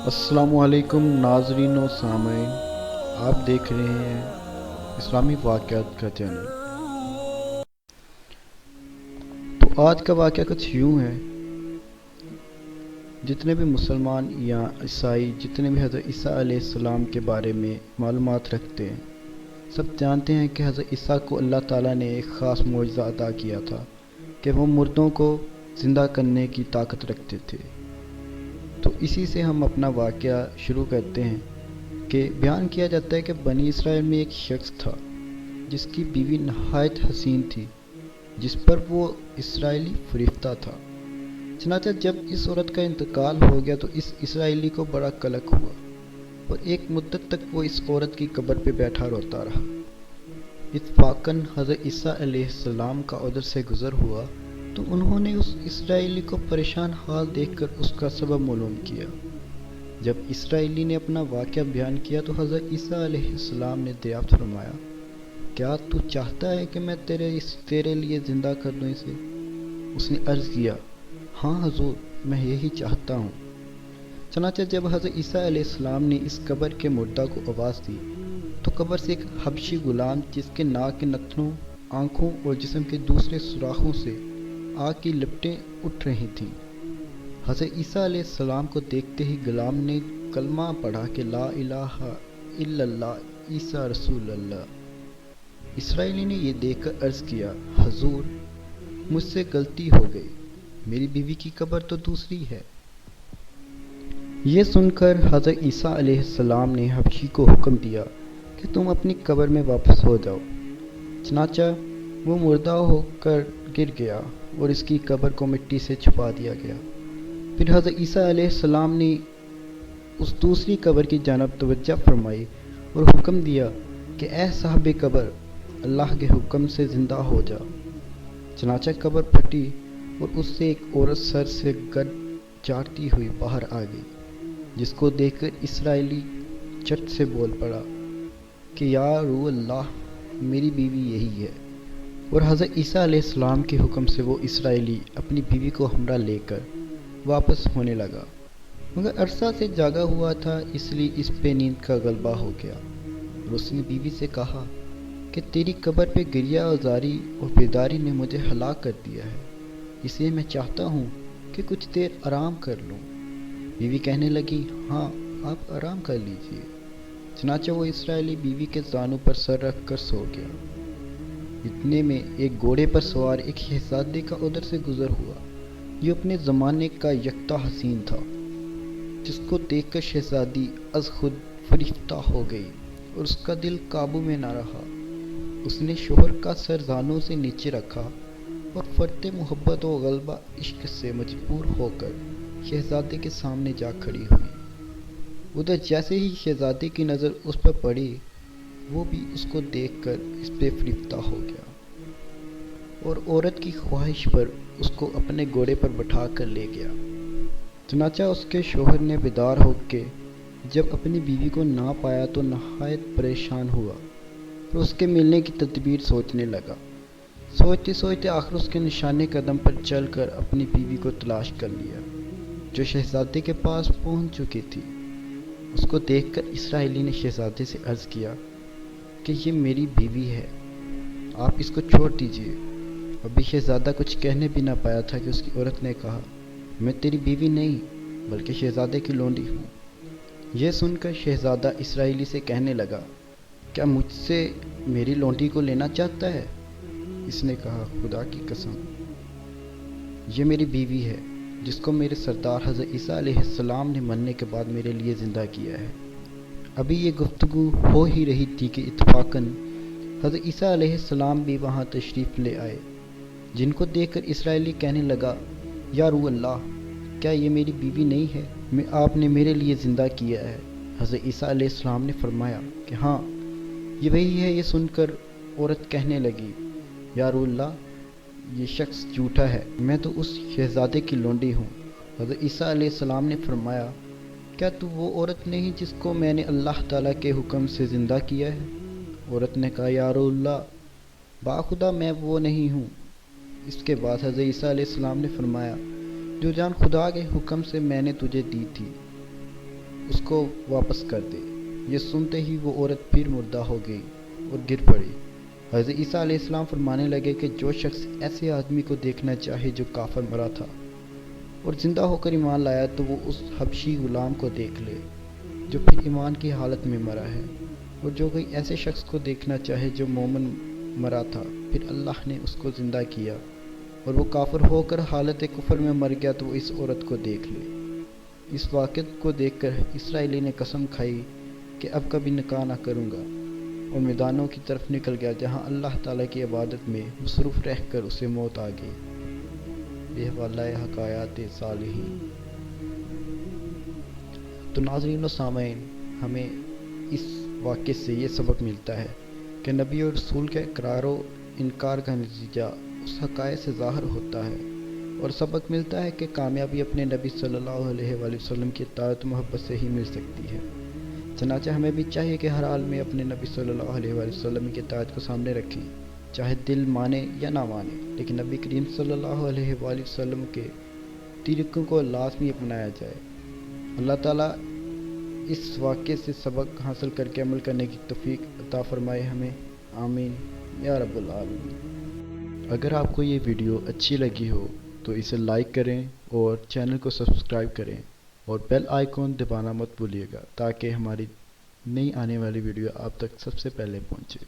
السلام علیکم ناظرین و سامعین، آپ دیکھ رہے ہیں اسلامی واقعات کا چینل۔ تو آج کا واقعہ کچھ یوں ہے، جتنے بھی مسلمان یا عیسائی جتنے بھی حضرت عیسیٰ علیہ السلام کے بارے میں معلومات رکھتے ہیں، سب جانتے ہیں کہ حضرت عیسیٰ کو اللہ تعالیٰ نے ایک خاص معجزہ عطا کیا تھا کہ وہ مردوں کو زندہ کرنے کی طاقت رکھتے تھے۔ تو اسی سے ہم اپنا واقعہ شروع کرتے ہیں کہ بیان کیا جاتا ہے کہ بنی اسرائیل میں ایک شخص تھا جس کی بیوی نہایت حسین تھی، جس پر وہ اسرائیلی فریفتہ تھا۔ چنانچہ جب اس عورت کا انتقال ہو گیا تو اس اسرائیلی کو بڑا قلق ہوا اور ایک مدت تک وہ اس عورت کی قبر پہ بیٹھا روتا رہا۔ اتفاقاً حضرت عیسیٰ علیہ السلام کا ادھر سے گزر ہوا تو انہوں نے اس اسرائیلی کو پریشان حال دیکھ کر اس کا سبب معلوم کیا۔ جب اسرائیلی نے اپنا واقعہ بیان کیا تو حضرت عیسیٰ علیہ السلام نے دریافت فرمایا، کیا تو چاہتا ہے کہ میں تیرے لیے زندہ کر دوں اسے؟ اس نے عرض کیا، ہاں حضور، میں یہی چاہتا ہوں۔ چنانچہ جب حضرت عیسیٰ علیہ السلام نے اس قبر کے مردہ کو آواز دی تو قبر سے ایک حبشی غلام جس کے ناک کے نتنوں، آنکھوں اور جسم کے دوسرے سوراخوں سے آگ کی لپٹیں اٹھ رہی تھیں، حضرت عیسیٰ علیہ السلام کو دیکھتے ہی غلام نے کلمہ پڑھا کہ لا الہ الا اللہ عیسیٰ رسول اللہ۔ اسرائیلی نے یہ دیکھ کر عرض کیا، حضور، مجھ سے غلطی ہو گئی، میری بیوی کی قبر تو دوسری ہے۔ یہ سن کر حضرت عیسیٰ علیہ السلام نے حبشی کو حکم دیا کہ تم اپنی قبر میں واپس ہو جاؤ۔ چنانچہ وہ مردہ ہو کر گر گیا اور اس کی قبر کو مٹی سے چھپا دیا گیا۔ پھر حضرت عیسیٰ علیہ السلام نے اس دوسری قبر کی جانب توجہ فرمائی اور حکم دیا کہ اے صاحب قبر، اللہ کے حکم سے زندہ ہو جا۔ چنانچہ قبر پھٹی اور اس سے ایک عورت سر سے گرد چاٹتی ہوئی باہر آ گئی، جس کو دیکھ کر اسرائیلی چٹ سے بول پڑا کہ یا روح اللہ، میری بیوی یہی ہے۔ اور حضرت عیسیٰ علیہ السلام کے حکم سے وہ اسرائیلی اپنی بیوی کو ہمراہ لے کر واپس ہونے لگا، مگر عرصہ سے جاگا ہوا تھا، اس لیے اس پہ نیند کا غلبہ ہو گیا اور اس نے بیوی سے کہا کہ تیری قبر پہ گریہ آزاری اور بیداری نے مجھے ہلاک کر دیا ہے، اس لیے میں چاہتا ہوں کہ کچھ دیر آرام کر لوں۔ بیوی کہنے لگی، ہاں، آپ آرام کر لیجئے۔ چنانچہ وہ اسرائیلی بیوی کے زانوں پر سر رکھ کر سو گیا۔ اتنے میں ایک گھوڑے پر سوار ایک شہزادے کا ادھر سے گزر ہوا جو اپنے زمانے کا یکتا حسین تھا، جس کو دیکھ کر شہزادی از خود فریفتہ ہو گئی اور اس کا دل قابو میں نہ رہا۔ اس نے شوہر کا سر زانوں سے نیچے رکھا اور فرط محبت و غلبہ عشق سے مجبور ہو کر شہزادے کے سامنے جا کھڑی ہوئی۔ ادھر جیسے ہی شہزادے کی نظر اس پر پڑی، وہ بھی اس کو دیکھ کر اس پہ فریفتہ ہو گیا اور عورت کی خواہش پر اس کو اپنے گھوڑے پر بٹھا کر لے گیا۔ چنانچہ اس کے شوہر نے بیدار ہو کے جب اپنی بیوی کو نہ پایا تو نہایت پریشان ہوا اور اس کے ملنے کی تدبیر سوچنے لگا۔ سوچتے سوچتے آخر اس کے نشانے قدم پر چل کر اپنی بیوی کو تلاش کر لیا، جو شہزادے کے پاس پہنچ چکی تھی۔ اس کو دیکھ کر اسرائیلی نے شہزادے سے عرض کیا کہ یہ میری بیوی ہے، آپ اس کو چھوڑ دیجئے۔ ابھی شہزادہ کچھ کہنے بھی نہ پایا تھا کہ اس کی عورت نے کہا، میں تیری بیوی نہیں بلکہ شہزادے کی لونڈی ہوں۔ یہ سن کر شہزادہ اسرائیلی سے کہنے لگا، کیا مجھ سے میری لونڈی کو لینا چاہتا ہے؟ اس نے کہا، خدا کی قسم، یہ میری بیوی ہے جس کو میرے سردار حضرت عیسیٰ علیہ السلام نے مرنے کے بعد میرے لیے زندہ کیا ہے۔ ابھی یہ گفتگو ہو ہی رہی تھی کہ اتفاقاً حضرت عیسیٰ علیہ السلام بھی وہاں تشریف لے آئے، جن کو دیکھ کر اسرائیلی کہنے لگا، یا روح اللہ، کیا یہ میری بیوی نہیں ہے میں آپ نے میرے لیے زندہ کیا ہے؟ حضرت عیسیٰ علیہ السلام نے فرمایا کہ ہاں، یہ وہی ہے۔ یہ سن کر عورت کہنے لگی، یا روح اللہ، یہ شخص جھوٹا ہے، میں تو اس شہزادے کی لونڈی ہوں۔ حضرت عیسیٰ علیہ السلام نے فرمایا کیا تو وہ عورت نہیں جس کو میں نے اللہ تعالیٰ کے حکم سے زندہ کیا ہے؟ عورت نے کہا یا رسول اللہ، باخدا میں وہ نہیں ہوں۔ اس کے بعد حضرت عیسیٰ علیہ السلام نے فرمایا، جو جان خدا کے حکم سے میں نے تجھے دی تھی اس کو واپس کر دے۔ یہ سنتے ہی وہ عورت پھر مردہ ہو گئی اور گر پڑی۔ حضرت عیسیٰ علیہ السلام فرمانے لگے کہ جو شخص ایسے آدمی کو دیکھنا چاہے جو کافر مرا تھا اور زندہ ہو کر ایمان لایا تو وہ اس حبشی غلام کو دیکھ لے جو پھر ایمان کی حالت میں مرا ہے، اور جو کوئی ایسے شخص کو دیکھنا چاہے جو مومن مرا تھا پھر اللہ نے اس کو زندہ کیا اور وہ کافر ہو کر حالت کفر میں مر گیا تو وہ اس عورت کو دیکھ لے۔ اس واقعے کو دیکھ کر اسرائیلی نے قسم کھائی کہ اب کبھی نکاح نہ کروں گا، اور میدانوں کی طرف نکل گیا جہاں اللہ تعالیٰ کی عبادت میں مصروف رہ کر اسے موت آ گئی۔ یہ حوالہ حکایات صالحین۔ تو ناظرین و سامعین، ہمیں اس واقعے سے یہ سبق ملتا ہے کہ نبی اور رسول کے اقرار و انکار کا نتیجہ اس حقائق سے ظاہر ہوتا ہے، اور سبق ملتا ہے کہ کامیابی اپنے نبی صلی اللہ علیہ وآلہ وسلم کی اطاعت و محبت سے ہی مل سکتی ہے۔ چنانچہ ہمیں بھی چاہیے کہ ہر حال میں اپنے نبی صلی اللہ علیہ وآلہ وسلم کی اطاعت کو سامنے رکھیں، چاہے دل مانے یا نہ مانے، لیکن نبی کریم صلی اللہ علیہ وآلہ وسلم کے طریقوں کو لازمی اپنایا جائے۔ اللہ تعالیٰ اس واقعے سے سبق حاصل کر کے عمل کرنے کی توفیق عطا فرمائے ہمیں، آمین یا رب العالمین۔ اگر آپ کو یہ ویڈیو اچھی لگی ہو تو اسے لائک کریں اور چینل کو سبسکرائب کریں اور بیل آئیکن دبانا مت بھولیے گا تاکہ ہماری نئی آنے والی ویڈیو آپ تک سب سے پہلے پہنچے۔